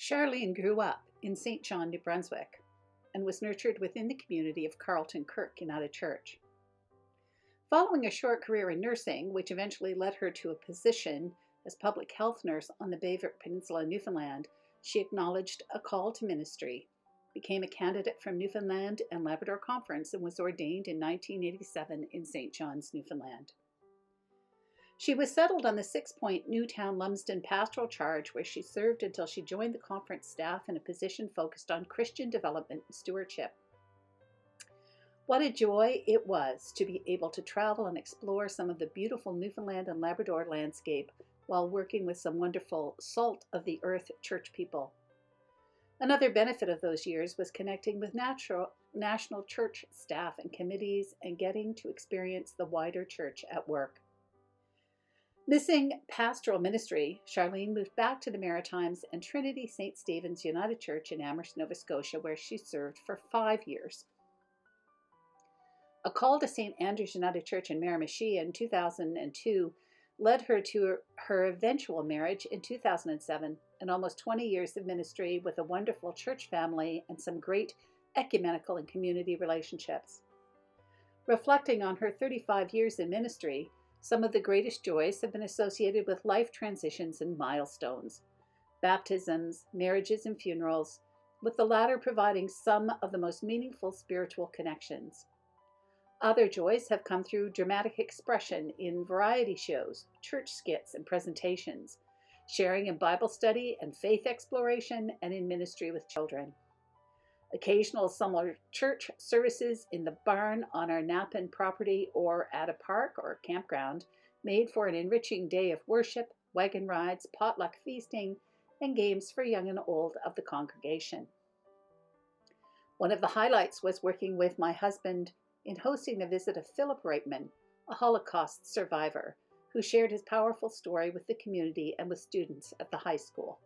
Charlene grew up in St. John, New Brunswick, and was nurtured within the community of Carlton Kirk United Church. Following a short career in nursing, which eventually led her to a position as public health nurse on the Bayvert Peninsula, Newfoundland, she acknowledged a call to ministry, became a candidate from Newfoundland and Labrador Conference, and was ordained in 1987 in St. John's, Newfoundland. She was settled on the 6-Point Newtown Lumsden pastoral charge, where she served until she joined the conference staff in a position focused on Christian development and stewardship. What a joy it was to be able to travel and explore some of the beautiful Newfoundland and Labrador landscape while working with some wonderful salt of the earth church people. Another benefit of those years was connecting with national church staff and committees and getting to experience the wider church at work. Missing pastoral ministry, Charlene moved back to the Maritimes and Trinity St. Stephen's United Church in Amherst, Nova Scotia, where she served for 5 years. A call to St. Andrew's United Church in Miramichi in 2002 led her to her eventual marriage in 2007 and almost 20 years of ministry with a wonderful church family and some great ecumenical and community relationships. Reflecting on her 35 years in ministry, some of the greatest joys have been associated with life transitions and milestones, baptisms, marriages, and funerals, with the latter providing some of the most meaningful spiritual connections. Other joys have come through dramatic expression in variety shows, church skits, and presentations, sharing in Bible study and faith exploration, and in ministry with children. Occasional summer church services in the barn on our Napan property or at a park or campground made for an enriching day of worship, wagon rides, potluck feasting, and games for young and old of the congregation. One of the highlights was working with my husband in hosting the visit of Philip Reitman, a Holocaust survivor, who shared his powerful story with the community and with students at the high school.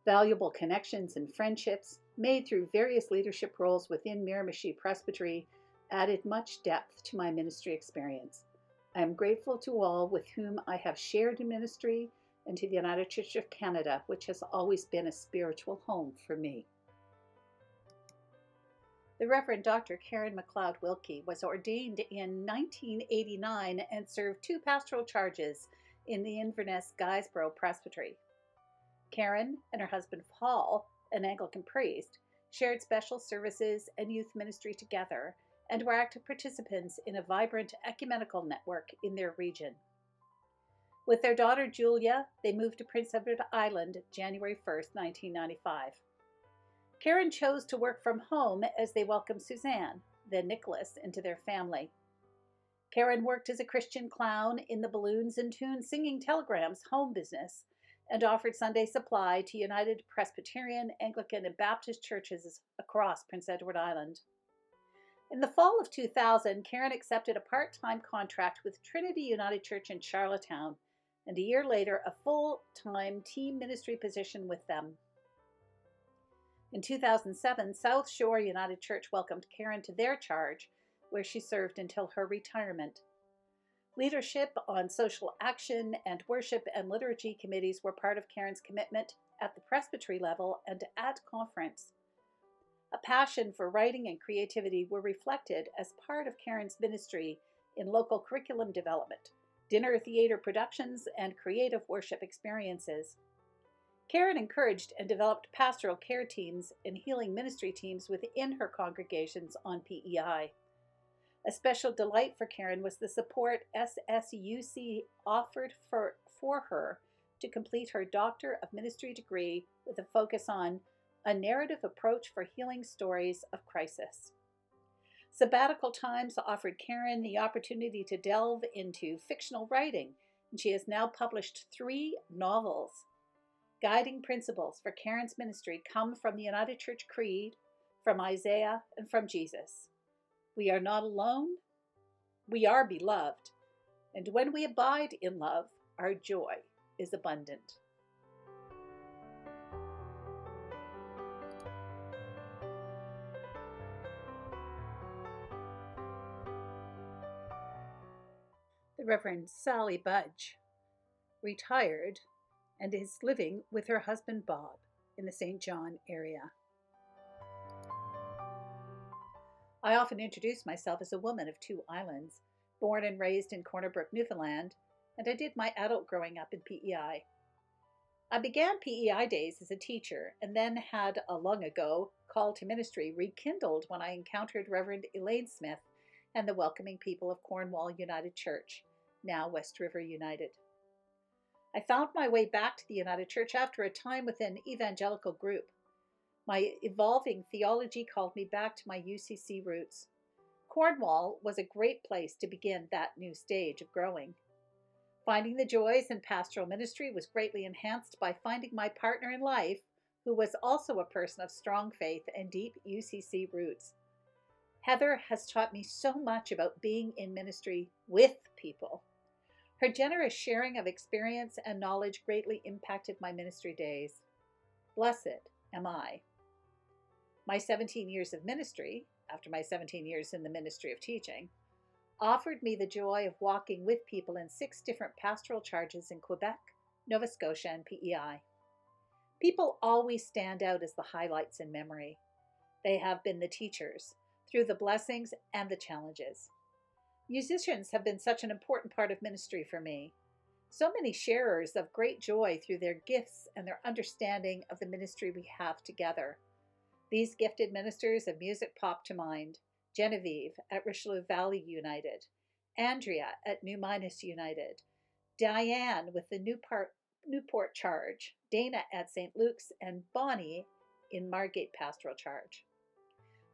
Valuable connections and friendships, made through various leadership roles within Miramichi Presbytery, added much depth to my ministry experience. I am grateful to all with whom I have shared in ministry and to the United Church of Canada, which has always been a spiritual home for me. The Reverend Dr. Karen MacLeod Wilkie was ordained in 1989 and served 2 pastoral charges in the Inverness Guysborough Presbytery. Karen and her husband Paul, an Anglican priest, shared special services and youth ministry together and were active participants in a vibrant ecumenical network in their region. With their daughter Julia, they moved to Prince Edward Island January 1st, 1995. Karen chose to work from home as they welcomed Suzanne, then Nicholas, into their family. Karen worked as a Christian clown in the Balloons and Tunes Singing Telegrams home business and offered Sunday supply to United Presbyterian, Anglican, and Baptist churches across Prince Edward Island. In the fall of 2000, Karen accepted a part-time contract with Trinity United Church in Charlottetown, and a year later, a full-time team ministry position with them. In 2007, South Shore United Church welcomed Karen to their charge, where she served until her retirement. Leadership on social action and worship and liturgy committees were part of Karen's commitment at the presbytery level and at conference. A passion for writing and creativity were reflected as part of Karen's ministry in local curriculum development, dinner theater productions, and creative worship experiences. Karen encouraged and developed pastoral care teams and healing ministry teams within her congregations on PEI. A special delight for Karen was the support SSUC offered for her to complete her Doctor of Ministry degree with a focus on a narrative approach for healing stories of crisis. Sabbatical times offered Karen the opportunity to delve into fictional writing, and she has now published 3 novels. Guiding principles for Karen's ministry come from the United Church Creed, from Isaiah, and from Jesus. We are not alone, we are beloved, and when we abide in love, our joy is abundant. The Reverend Sally Budge retired and is living with her husband Bob in the St. John area. I often introduce myself as a woman of two islands, born and raised in Corner Brook, Newfoundland, and I did my adult growing up in PEI. I began PEI days as a teacher and then had a long ago call to ministry rekindled when I encountered Reverend Elaine Smith and the welcoming people of Cornwall United Church, now West River United. I found my way back to the United Church after a time with an evangelical group. My evolving theology called me back to my UCC roots. Cornwall was a great place to begin that new stage of growing. Finding the joys in pastoral ministry was greatly enhanced by finding my partner in life, who was also a person of strong faith and deep UCC roots. Heather has taught me so much about being in ministry with people. Her generous sharing of experience and knowledge greatly impacted my ministry days. Blessed am I. My 17 years of ministry, after my 17 years in the ministry of teaching, offered me the joy of walking with people in 6 different pastoral charges in Quebec, Nova Scotia, and PEI. People always stand out as the highlights in memory. They have been the teachers, through the blessings and the challenges. Musicians have been such an important part of ministry for me. So many sharers of great joy through their gifts and their understanding of the ministry we have together. These gifted ministers of music pop to mind. Genevieve at Richelieu Valley United, Andrea at New Minas United, Diane with the Newport Charge, Dana at St. Luke's, and Bonnie in Margate Pastoral Charge.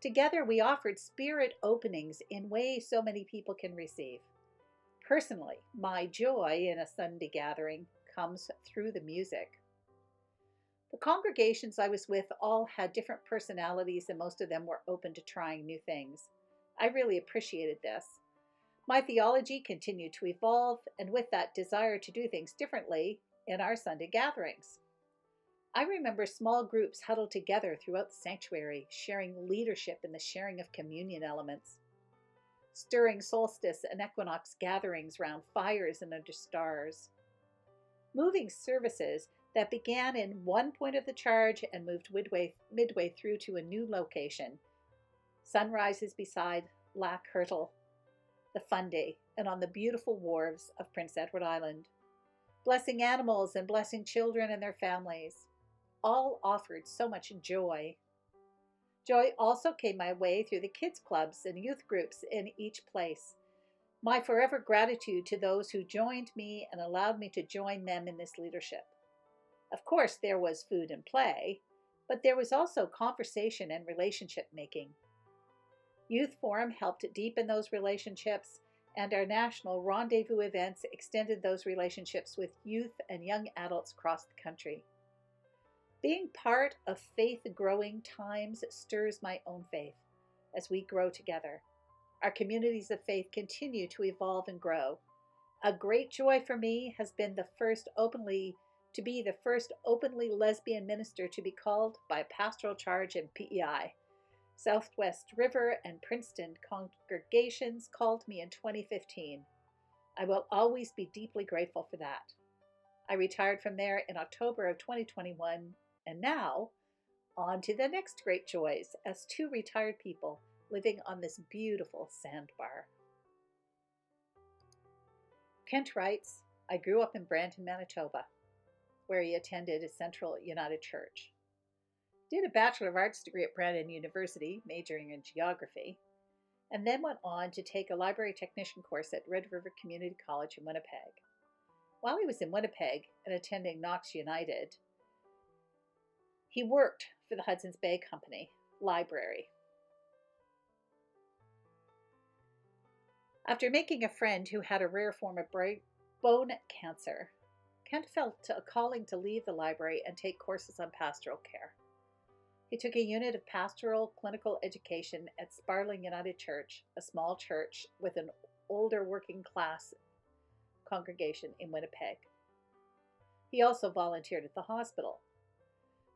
Together we offered spirit openings in ways so many people can receive. Personally, my joy in a Sunday gathering comes through the music. The congregations I was with all had different personalities, and most of them were open to trying new things. I really appreciated this. My theology continued to evolve, and with that desire to do things differently in our Sunday gatherings. I remember small groups huddled together throughout the sanctuary, sharing leadership in the sharing of communion elements. Stirring solstice and equinox gatherings round fires and under stars. Moving services that began in one point of the charge and moved midway through to a new location. Sunrises beside Lac Hurtle, the Fundy, and on the beautiful wharves of Prince Edward Island. Blessing animals and blessing children and their families. All offered so much joy. Joy also came my way through the kids' clubs and youth groups in each place. My forever gratitude to those who joined me and allowed me to join them in this leadership. Of course, there was food and play, but there was also conversation and relationship making. Youth Forum helped deepen those relationships, and our national rendezvous events extended those relationships with youth and young adults across the country. Being part of faith-growing times stirs my own faith as we grow together. Our communities of faith continue to evolve and grow. A great joy for me has been the first openly lesbian minister to be called by a pastoral charge in PEI. Southwest River and Princeton congregations called me in 2015. I will always be deeply grateful for that. I retired from there in October of 2021, and now, on to the next great joys as 2 retired people living on this beautiful sandbar. Kent writes, I grew up in Brandon, Manitoba, where he attended a Central United Church. Did a Bachelor of Arts degree at Brandon University, majoring in geography, and then went on to take a library technician course at Red River Community College in Winnipeg. While he was in Winnipeg and attending Knox United, he worked for the Hudson's Bay Company Library. After making a friend who had a rare form of bone cancer, Kent felt a calling to leave the library and take courses on pastoral care. He took a unit of pastoral clinical education at Sparling United Church, a small church with an older working class congregation in Winnipeg. He also volunteered at the hospital.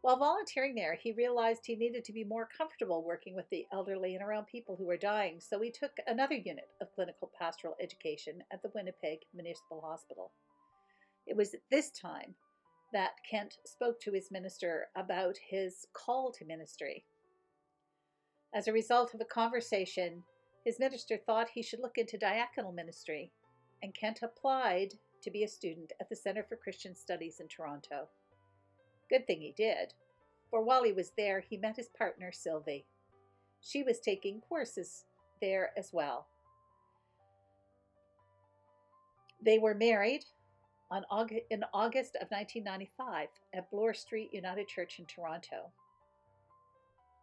While volunteering there, he realized he needed to be more comfortable working with the elderly and around people who were dying, so he took another unit of clinical pastoral education at the Winnipeg Municipal Hospital. It was at this time that Kent spoke to his minister about his call to ministry. As a result of a conversation, his minister thought he should look into diaconal ministry, and Kent applied to be a student at the Center for Christian Studies in Toronto. Good thing he did, for while he was there, he met his partner, Sylvie. She was taking courses there as well. They were married in August of 1995 at Bloor Street United Church in Toronto.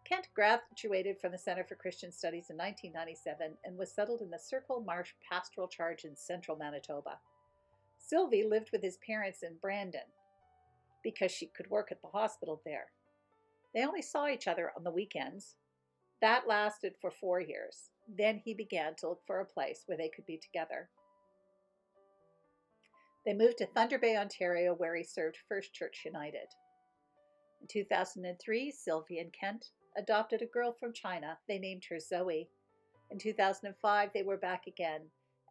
Kent graduated from the Center for Christian Studies in 1997 and was settled in the Circle Marsh Pastoral Charge in central Manitoba. Sylvie lived with his parents in Brandon because she could work at the hospital there. They only saw each other on the weekends. That lasted for 4 years. Then he began to look for a place where they could be together. They moved to Thunder Bay, Ontario, where he served First Church United. In 2003, Sylvie and Kent adopted a girl from China. They named her Zoe. In 2005, they were back again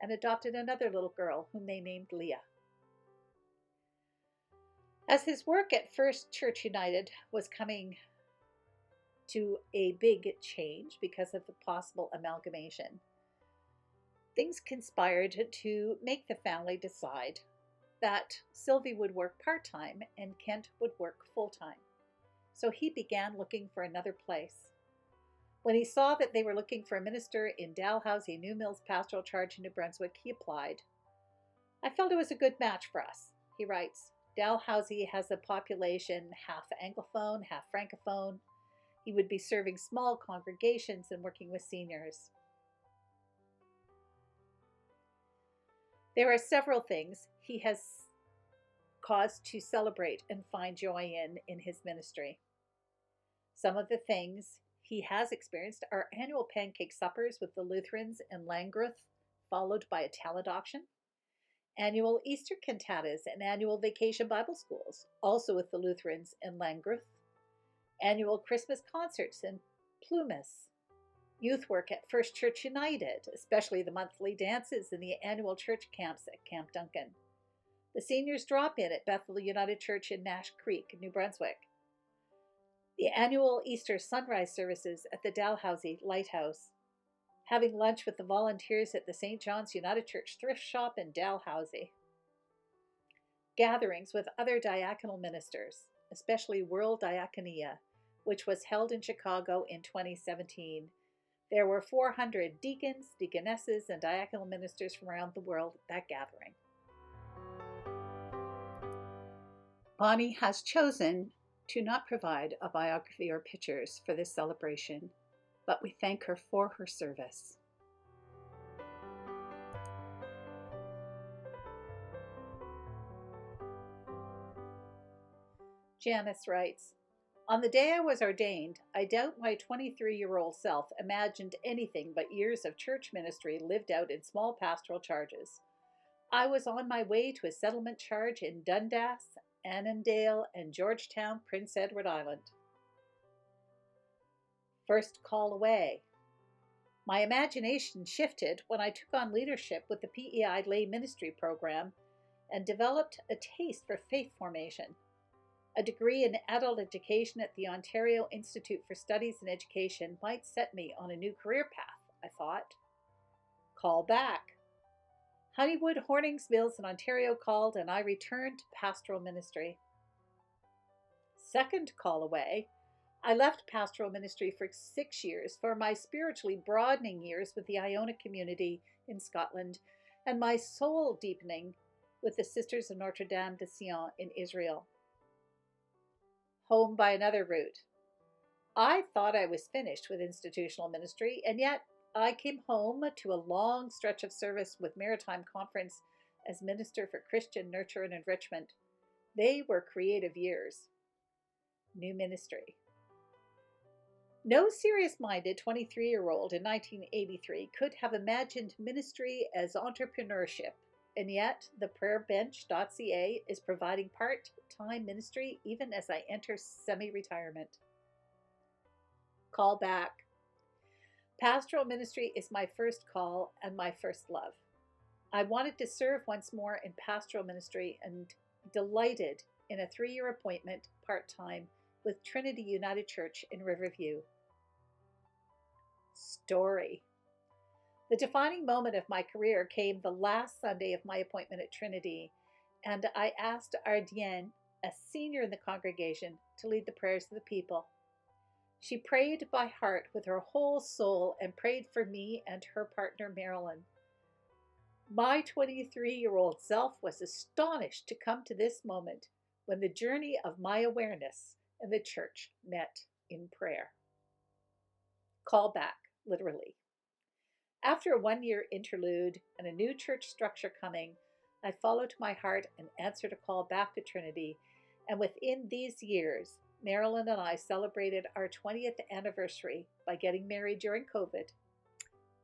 and adopted another little girl whom they named Leah. As his work at First Church United was coming to a big change because of the possible amalgamation, things conspired to make the family decide that Sylvie would work part-time and Kent would work full-time. So he began looking for another place. When he saw that they were looking for a minister in Dalhousie, New Mills Pastoral Charge in New Brunswick, he applied. I felt it was a good match for us, he writes. Dalhousie has a population half Anglophone, half Francophone. He would be serving small congregations and working with seniors. There are several things he has cause to celebrate and find joy in his ministry. Some of the things he has experienced are annual pancake suppers with the Lutherans in Langreth, followed by a talent auction, annual Easter cantatas and annual vacation Bible schools, also with the Lutherans in Langreth, annual Christmas concerts in Plumas, youth work at First Church United, especially the monthly dances and the annual church camps at Camp Duncan, the seniors drop-in at Bethel United Church in Nash Creek, New Brunswick, the annual Easter sunrise services at the Dalhousie Lighthouse, having lunch with the volunteers at the St. John's United Church thrift shop in Dalhousie, gatherings with other diaconal ministers, especially World Diaconia, which was held in Chicago in 2017. There were 400 deacons, deaconesses, and diaconal ministers from around the world at that gathering. Bonnie has chosen to not provide a biography or pictures for this celebration, but we thank her for her service. Janice writes, on the day I was ordained, I doubt my 23-year-old self imagined anything but years of church ministry lived out in small pastoral charges. I was on my way to a settlement charge in Dundas, Annandale, and Georgetown, Prince Edward Island. First call away. My imagination shifted when I took on leadership with the PEI lay ministry program and developed a taste for faith formation. A degree in adult education at the Ontario Institute for Studies in Education might set me on a new career path, I thought. Call back. Honeywood Hornings Mills in Ontario called and I returned to pastoral ministry. Second call away, I left pastoral ministry for 6 years for my spiritually broadening years with the Iona community in Scotland and my soul deepening with the Sisters of Notre Dame de Sion in Israel. Home by another route. I thought I was finished with institutional ministry, and yet I came home to a long stretch of service with Maritime Conference as Minister for Christian Nurture and Enrichment. They were creative years. New ministry. No serious-minded 23-year-old in 1983 could have imagined ministry as entrepreneurship, and yet the prayerbench.ca is providing part-time ministry even as I enter semi-retirement. Call back. Pastoral ministry is my first call and my first love. I wanted to serve once more in pastoral ministry and delighted in a 3-year appointment part-time with Trinity United Church in Riverview. Story. The defining moment of my career came the last Sunday of my appointment at Trinity, and I asked Ardienne, a senior in the congregation, to lead the prayers of the people. She prayed by heart with her whole soul and prayed for me and her partner Marilyn. My 23-year-old self was astonished to come to this moment when the journey of my awareness and the church met in prayer. Call back, literally. After a 1-year interlude and a new church structure coming, I followed my heart and answered a call back to Trinity, and within these years, Marilyn and I celebrated our 20th anniversary by getting married during COVID.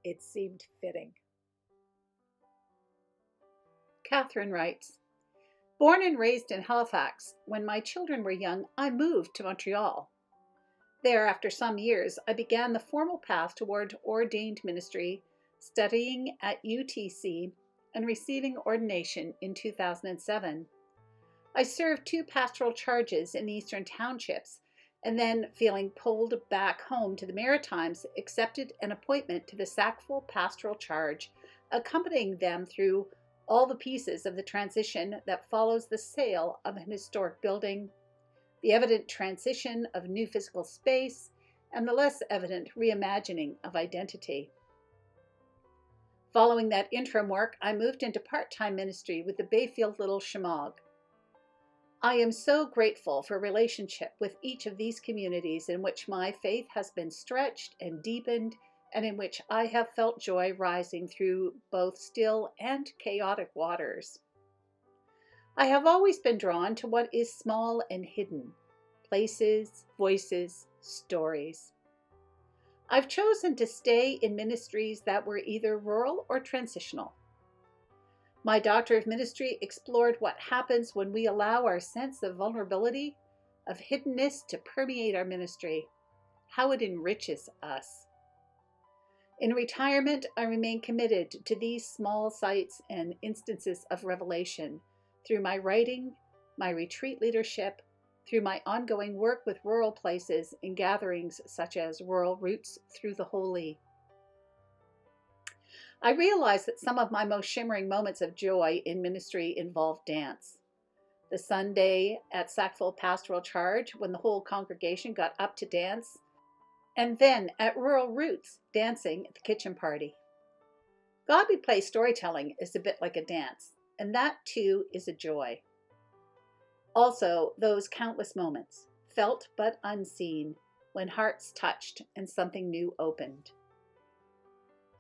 It seemed fitting. Catherine writes, born and raised in Halifax, when my children were young, I moved to Montreal. There, after some years, I began the formal path toward ordained ministry, studying at UTC and receiving ordination in 2007. I served 2 pastoral charges in the Eastern Townships, and then, feeling pulled back home to the Maritimes, accepted an appointment to the Sackville pastoral charge, accompanying them through all the pieces of the transition that follows the sale of an historic building, the evident transition of new physical space, and the less evident reimagining of identity. Following that interim work, I moved into part-time ministry with the Bayfield Little Shemagh. I am so grateful for relationship with each of these communities in which my faith has been stretched and deepened, and in which I have felt joy rising through both still and chaotic waters. I have always been drawn to what is small and hidden, places, voices, stories. I've chosen to stay in ministries that were either rural or transitional. My Doctor of Ministry explored what happens when we allow our sense of vulnerability, of hiddenness to permeate our ministry, how it enriches us. In retirement, I remain committed to these small sites and instances of revelation through my writing, my retreat leadership, through my ongoing work with rural places in gatherings such as Rural Roots Through the Holy. I realize that some of my most shimmering moments of joy in ministry involve dance. The Sunday at Sackville Pastoral Charge, when the whole congregation got up to dance, and then at Rural Roots, dancing at the kitchen party. Godly play storytelling is a bit like a dance, and that too is a joy. Also, those countless moments, felt but unseen, when hearts touched and something new opened.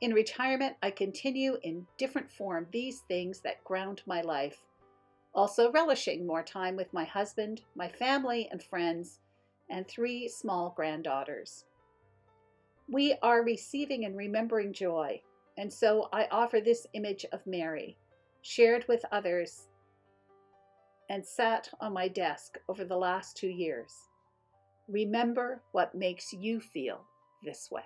In retirement, I continue in different form these things that ground my life, also relishing more time with my husband, my family and friends, and 3 small granddaughters. We are receiving and remembering joy, and so I offer this image of Mary, shared with others, and sat on my desk over the last 2 years. Remember what makes you feel this way.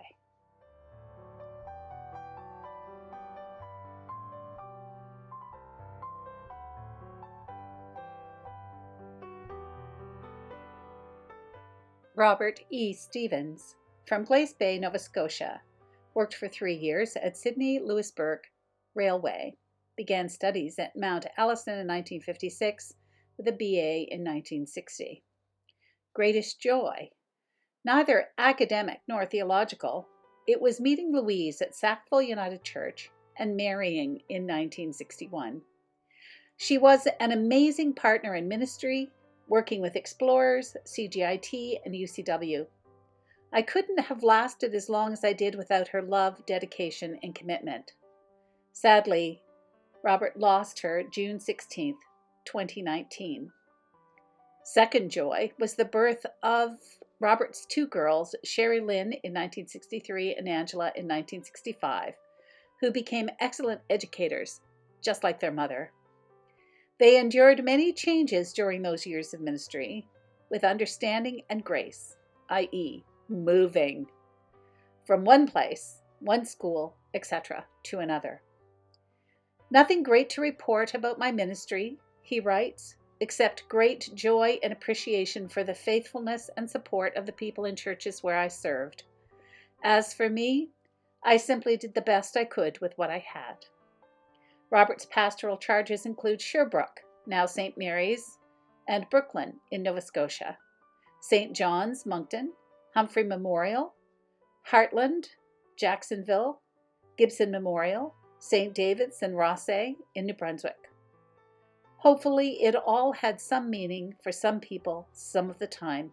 Robert E. Stevens, from Glace Bay, Nova Scotia, worked for 3 years at Sydney-Louisbourg Railway, began studies at Mount Allison in 1956 with a BA in 1960. Greatest joy? Neither academic nor theological. It was meeting Louise at Sackville United Church and marrying in 1961. She was an amazing partner in ministry, working with Explorers, CGIT, and UCW. I couldn't have lasted as long as I did without her love, dedication, and commitment. Sadly, Robert lost her June 16, 2019. Second joy was the birth of Robert's 2 girls, Sherry Lynn in 1963 and Angela in 1965, who became excellent educators, just like their mother. They endured many changes during those years of ministry, with understanding and grace, i.e., moving from one place, one school, etc., to another. Nothing great to report about my ministry, he writes. accept great joy and appreciation for the faithfulness and support of the people in churches where I served. As for me, I simply did the best I could with what I had. Robert's pastoral charges include Sherbrooke, now St. Mary's, and Brooklyn in Nova Scotia, St. John's, Moncton, Humphrey Memorial, Heartland, Jacksonville, Gibson Memorial, St. David's and Rothsay in New Brunswick. Hopefully, it all had some meaning for some people some of the time.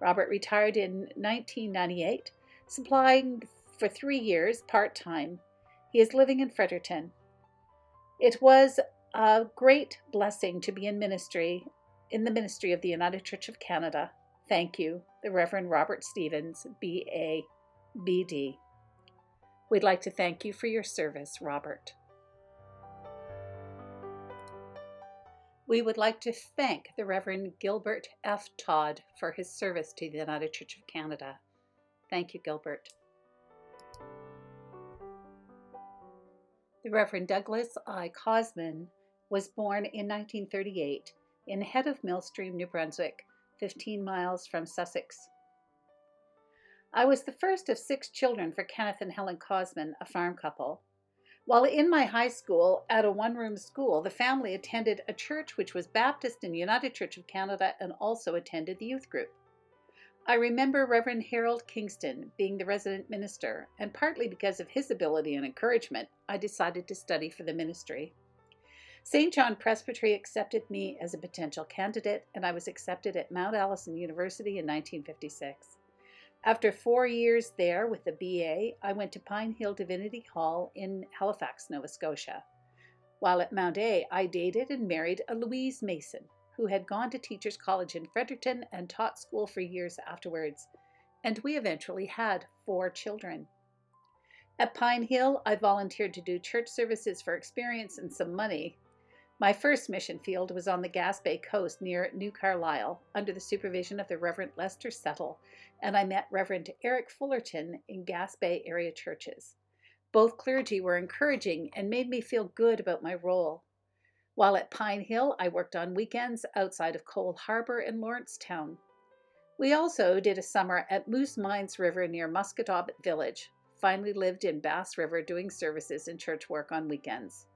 Robert retired in 1998, supplying for 3 years part-time. He is living in Fredericton. It was a great blessing to be in the ministry of the United Church of Canada. Thank you, the Reverend Robert Stevens, B.A., B.D. We'd like to thank you for your service, Robert. We would like to thank the Reverend Gilbert F. Todd for his service to the United Church of Canada. Thank you, Gilbert. The Reverend Douglas I. Cosman was born in 1938 in Head of Millstream, New Brunswick, 15 miles from Sussex. I was the first of 6 children for Kenneth and Helen Cosman, a farm couple. While in my high school, at a one-room school, the family attended a church which was Baptist and United Church of Canada and also attended the youth group. I remember Reverend Harold Kingston being the resident minister, and partly because of his ability and encouragement, I decided to study for the ministry. St. John Presbytery accepted me as a potential candidate, and I was accepted at Mount Allison University in 1956. After 4 years there with the BA, I went to Pine Hill Divinity Hall in Halifax, Nova Scotia. While at Mount A, I dated and married a Louise Mason, who had gone to Teachers College in Fredericton and taught school for years afterwards, and we eventually had 4 children. At Pine Hill, I volunteered to do church services for experience and some money. My first mission field was on the Gaspé Coast near New Carlisle, under the supervision of the Reverend Lester Settle, and I met Reverend Eric Fullerton in Gaspé area churches. Both clergy were encouraging and made me feel good about my role. While at Pine Hill, I worked on weekends outside of Cole Harbour in Lawrencetown. We also did a summer at Moose Mines River near Musquodoboit Village. Finally lived in Bass River doing services and church work on weekends.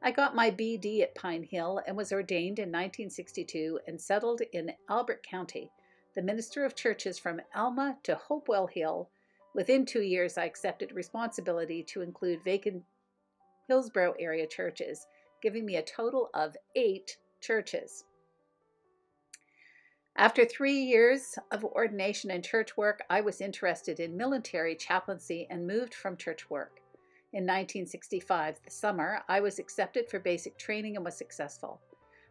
I got my BD at Pine Hill and was ordained in 1962 and settled in Albert County, the minister of churches from Alma to Hopewell Hill. Within 2 years, I accepted responsibility to include vacant Hillsborough area churches, giving me a total of 8 churches. After 3 years of ordination and church work, I was interested in military chaplaincy and moved from church work. In 1965, the summer, I was accepted for basic training and was successful.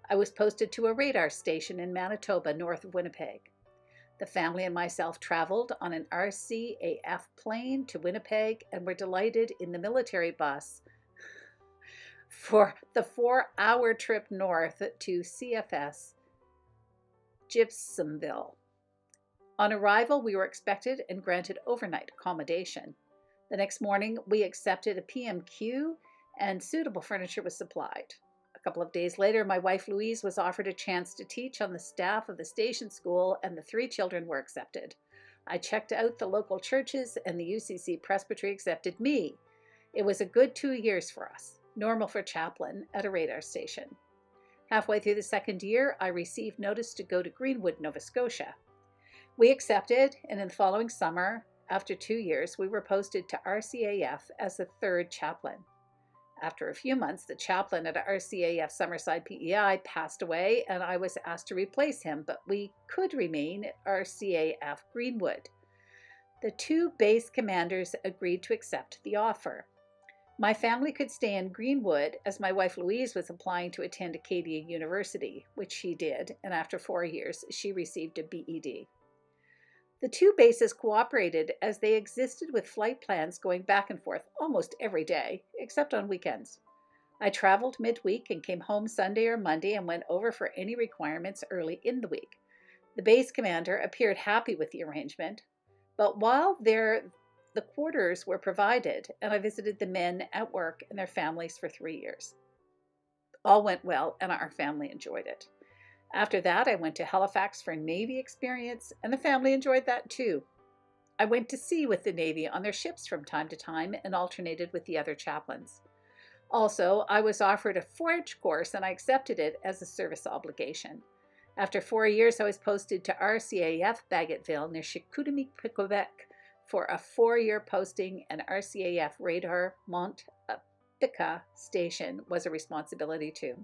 I was posted to a radar station in Manitoba, north of Winnipeg. The family and myself traveled on an RCAF plane to Winnipeg and were delighted in the military bus for the 4-hour trip north to CFS Gibsonville. On arrival, we were expected and granted overnight accommodation. The next morning, we accepted a PMQ and suitable furniture was supplied. A couple of days later, my wife Louise was offered a chance to teach on the staff of the station school, and the 3 children were accepted. I checked out the local churches, and the UCC Presbytery accepted me. It was a good 2 years for us, normal for chaplain at a radar station. Halfway through the 2nd year, I received notice to go to Greenwood, Nova Scotia. We accepted, and in the following summer, after 2 years, we were posted to RCAF as the 3rd chaplain. After a few months, the chaplain at RCAF Summerside PEI passed away, and I was asked to replace him, but we could remain at RCAF Greenwood. The 2 base commanders agreed to accept the offer. My family could stay in Greenwood as my wife Louise was applying to attend Acadia University, which she did, and after 4 years, she received a BEd. The 2 bases cooperated as they existed with flight plans going back and forth almost every day, except on weekends. I traveled midweek and came home Sunday or Monday and went over for any requirements early in the week. The base commander appeared happy with the arrangement, but while the quarters were provided, and I visited the men at work and their families for 3 years. All went well, and our family enjoyed it. After that, I went to Halifax for a Navy experience, and the family enjoyed that too. I went to sea with the Navy on their ships from time to time and alternated with the other chaplains. Also, I was offered a French course and I accepted it as a service obligation. After 4 years, I was posted to RCAF Bagotville near Chicoutimi, Quebec for a 4-year posting, and RCAF Radar Mont Pica Station was a responsibility too.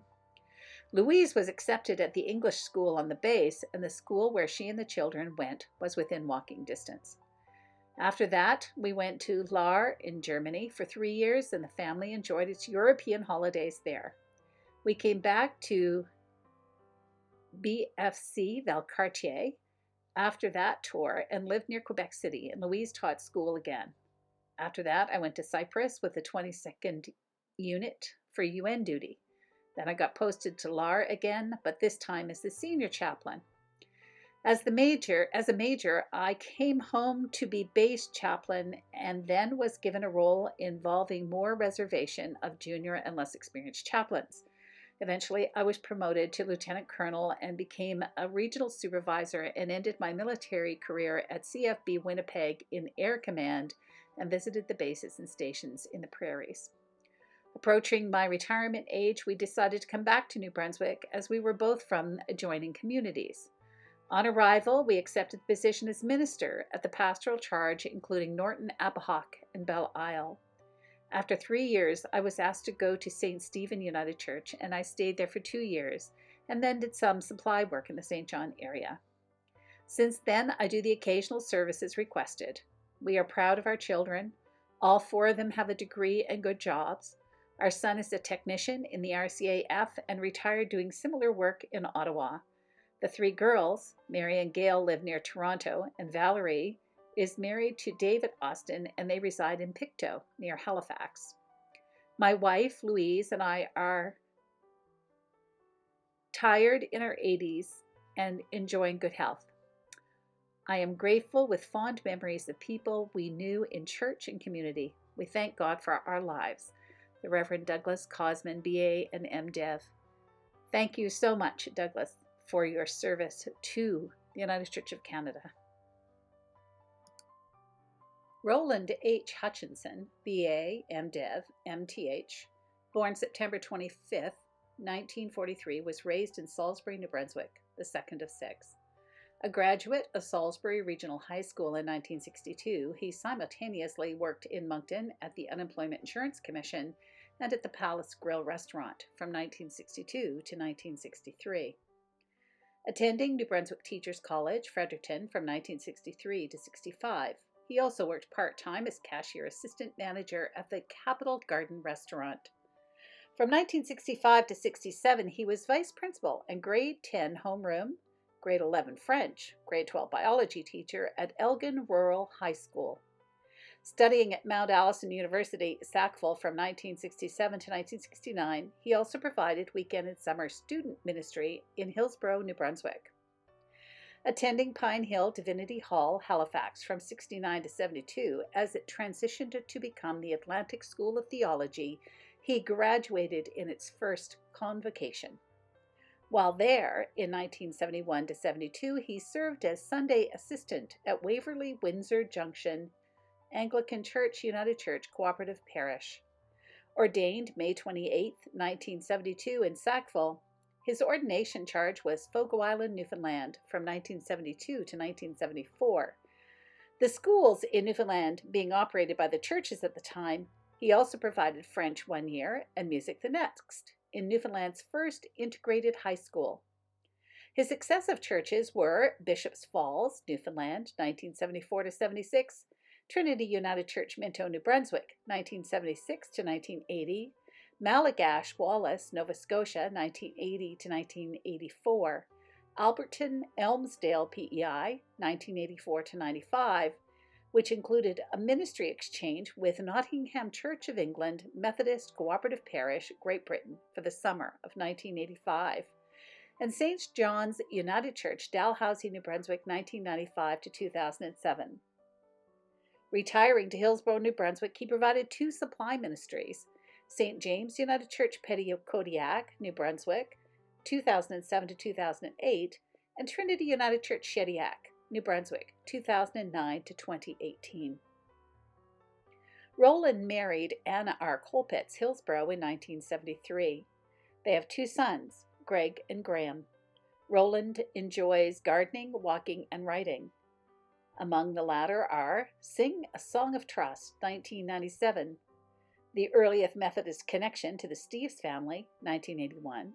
Louise was accepted at the English school on the base, and the school where she and the children went was within walking distance. After that, we went to Lahr in Germany for 3 years, and the family enjoyed its European holidays there. We came back to BFC Valcartier after that tour and lived near Quebec City, and Louise taught school again. After that, I went to Cyprus with the 22nd Unit for UN duty. Then I got posted to Lahr again, but this time as the senior chaplain. As a major, I came home to be base chaplain and then was given a role involving more reservation of junior and less experienced chaplains. Eventually, I was promoted to lieutenant colonel and became a regional supervisor and ended my military career at CFB Winnipeg in Air Command and visited the bases and stations in the prairies. Approaching my retirement age, we decided to come back to New Brunswick as we were both from adjoining communities. On arrival, we accepted the position as minister at the pastoral charge, including Norton, Abahoc, and Belle Isle. After 3 years, I was asked to go to St. Stephen United Church, and I stayed there for 2 years, and then did some supply work in the St. John area. Since then, I do the occasional services requested. We are proud of our children. All 4 of them have a degree and good jobs. Our son is a technician in the RCAF and retired doing similar work in Ottawa. The 3 girls, Mary and Gail, live near Toronto, and Valerie is married to David Austin, and they reside in Pictou, near Halifax. My wife, Louise, and I are tired in our 80s and enjoying good health. I am grateful with fond memories of people we knew in church and community. We thank God for our lives. The Reverend Douglas Cosman, BA and MDiv. Thank you so much, Douglas, for your service to the United Church of Canada. Roland H. Hutchinson, BA, MDiv, MTH, born September 25, 1943, was raised in Salisbury, New Brunswick, the second of 6. A graduate of Salisbury Regional High School in 1962, he simultaneously worked in Moncton at the Unemployment Insurance Commission and at the Palace Grill Restaurant from 1962 to 1963. Attending New Brunswick Teachers College, Fredericton, from 1963 to 65, he also worked part-time as cashier assistant manager at the Capitol Garden Restaurant. From 1965 to 67, he was vice principal and grade 10 homeroom, grade 11 French, grade 12 biology teacher at Elgin Rural High School. Studying at Mount Allison University, Sackville from 1967 to 1969, he also provided weekend and summer student ministry in Hillsborough, New Brunswick. Attending Pine Hill Divinity Hall, Halifax from 69 to 72, as it transitioned to become the Atlantic School of Theology, he graduated in its first convocation. While there, in 1971 to 72, he served as Sunday assistant at Waverley Windsor Junction Anglican Church United Church Cooperative Parish. Ordained May 28, 1972 in Sackville, his ordination charge was Fogo Island, Newfoundland from 1972 to 1974. The schools in Newfoundland being operated by the churches at the time, he also provided French 1 year and music the next in Newfoundland's first integrated high school. His successive churches were Bishop's Falls, Newfoundland, 1974 to 76, Trinity United Church, Minto, New Brunswick, 1976 to 1980, Malagash, Wallace, Nova Scotia, 1980 to 1984, Alberton, Elmsdale, PEI, 1984 to 95, which included a ministry exchange with Nottingham Church of England Methodist Cooperative Parish, Great Britain, for the summer of 1985, and St. John's United Church, Dalhousie, New Brunswick, 1995 to 2007. Retiring to Hillsborough, New Brunswick, he provided 2 supply ministries, St. James United Church, Petitcodiac, New Brunswick, 2007 to 2008, and Trinity United Church Shediac, New Brunswick, 2009 to 2018. Roland married Anna R. Colpitts Hillsborough in 1973. They have 2 sons, Greg and Graham. Roland enjoys gardening, walking, and writing. Among the latter are Sing a Song of Trust, 1997, The Earliest Methodist Connection to the Steves Family, 1981,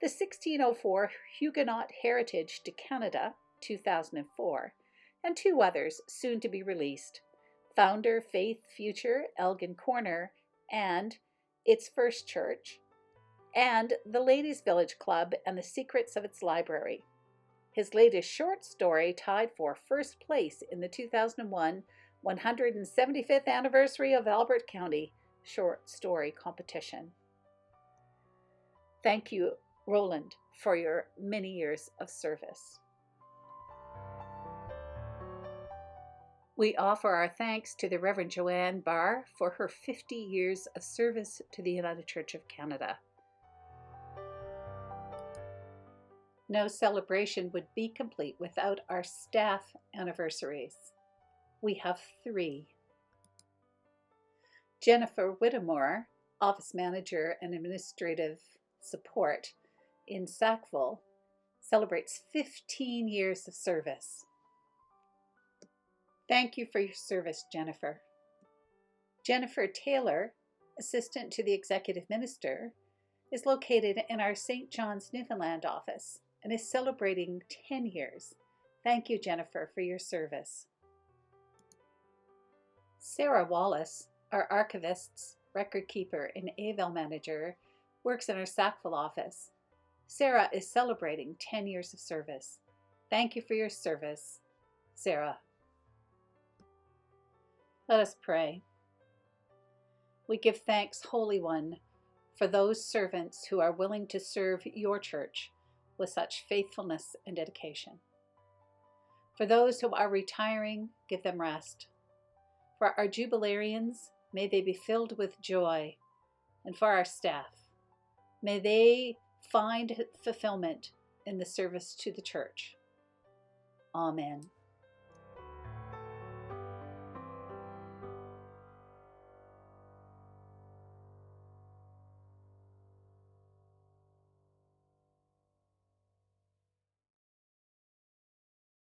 The 1604 Huguenot Heritage to Canada, 2004, and 2 others soon to be released, Founder, Faith, Future, Elgin Corner, and Its First Church, and The Ladies' Village Club and the Secrets of its Library. His latest short story tied for first place in the 2001 175th anniversary of Albert County Short Story Competition. Thank you, Roland, for your many years of service. We offer our thanks to the Reverend Joanne Barr for her 50 years of service to the United Church of Canada. No celebration would be complete without our staff anniversaries. We have 3. Jennifer Whittemore, Office Manager and Administrative Support in Sackville, celebrates 15 years of service. Thank you for your service, Jennifer. Jennifer Taylor, Assistant to the Executive Minister, is located in our St. John's, Newfoundland office and is celebrating 10 years. Thank you, Jennifer, for your service. Sarah Wallace, our archivist's record keeper and AVEL manager, works in our Sackville office. Sarah is celebrating 10 years of service. Thank you for your service, Sarah. Let us pray. We give thanks, Holy One, for those servants who are willing to serve your church with such faithfulness and dedication. For those who are retiring, give them rest. For our jubilarians, may they be filled with joy. And for our staff, may they find fulfillment in the service to the church. Amen.